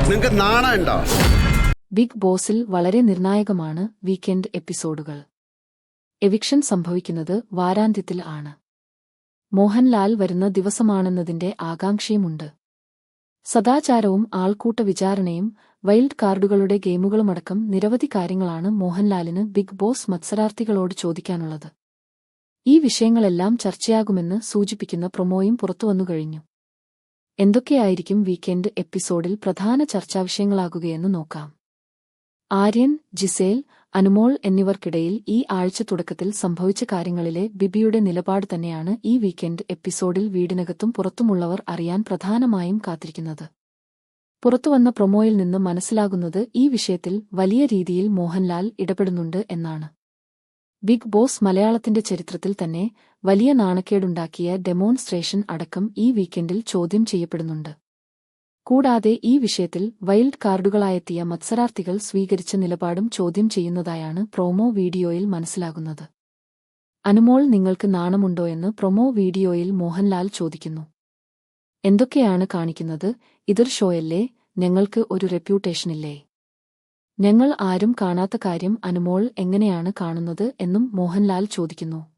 നിങ്ങൾക്ക് നാണമുണ്ടോ? ബിഗ് ബോസിൽ വളരെ നിർണായകമാണ് വീക്കെൻഡ് എപ്പിസോഡുകൾ. എവിക്ഷൻ സംഭവിക്കുന്നത് വാരാന്ത്യത്തിൽ ആണ്. മോഹൻലാൽ വരുന്ന ദിവസമാണെന്നതിന്റെ ആകാംക്ഷയുമുണ്ട്. സദാചാരവും ആൾക്കൂട്ട വിചാരണയും വൈൽഡ് കാർഡുകളുടെ ഗെയിമുകളുമടക്കം നിരവധി കാര്യങ്ങളാണ് മോഹൻലാലിന് ബിഗ് ബോസ് മത്സരാർത്ഥികളോട് ചോദിക്കാനുള്ളത്. ഈ വിഷയങ്ങളെല്ലാം ചർച്ചയാകുമെന്ന് സൂചിപ്പിക്കുന്ന പ്രൊമോയും പുറത്തുവന്നുകഴിഞ്ഞു. എന്തൊക്കെയായിരിക്കും വീക്കെൻഡ് എപ്പിസോഡിൽ പ്രധാന ചർച്ചാവിഷയങ്ങളാകുകയെന്ന് നോക്കാം. ആര്യൻ, ജിസേൽ, അനുമോൾ എന്നിവർക്കിടയിൽ ഈ ആഴ്ച തുടക്കത്തിൽ സംഭവിച്ച കാര്യങ്ങളിലെ ബിബിയുടെ നിലപാട് തന്നെയാണ് ഈ വീക്കെൻഡ് എപ്പിസോഡിൽ വീടിനകത്തും പുറത്തുമുള്ളവർ അറിയാൻ പ്രധാനമായും കാത്തിരിക്കുന്നത്. പുറത്തുവന്ന പ്രൊമോയിൽ നിന്ന് മനസ്സിലാകുന്നത് ഈ വിഷയത്തിൽ വലിയ രീതിയിൽ മോഹൻലാൽ ഇടപെടുന്നുണ്ട് എന്നാണ്. ബിഗ് ബോസ് മലയാളത്തിന്റെ ചരിത്രത്തിൽ തന്നെ വലിയ നാണക്കേടുണ്ടാക്കിയ ഡെമോൺസ്ട്രേഷൻ അടക്കം ഈ വീക്കെൻഡിൽ ചോദ്യം ചെയ്യപ്പെടുന്നുണ്ട്. കൂടാതെ ഈ വിഷയത്തിൽ വൈൽഡ് കാർഡുകളായെത്തിയ മത്സരാർത്ഥികൾ സ്വീകരിച്ച നിലപാടും ചോദ്യം ചെയ്യുന്നതായാണ് പ്രൊമോ വീഡിയോയിൽ മനസ്സിലാകുന്നത്. അനുമോൾ, നിങ്ങൾക്ക് നാണമുണ്ടോയെന്ന് പ്രൊമോ വീഡിയോയിൽ മോഹൻലാൽ ചോദിക്കുന്നു. എന്തൊക്കെയാണ് കാണിക്കുന്നത്? ഇതൊരു ഷോയല്ലേ, ഞങ്ങൾക്ക് ഒരു റെപ്യൂട്ടേഷനില്ലേ? ഞങ്ങൾ ആരും കാണാത്ത കാര്യം അനുമോൾ എങ്ങനെയാണ് കാണുന്നത് എന്നും മോഹൻലാൽ ചോദിക്കുന്നു.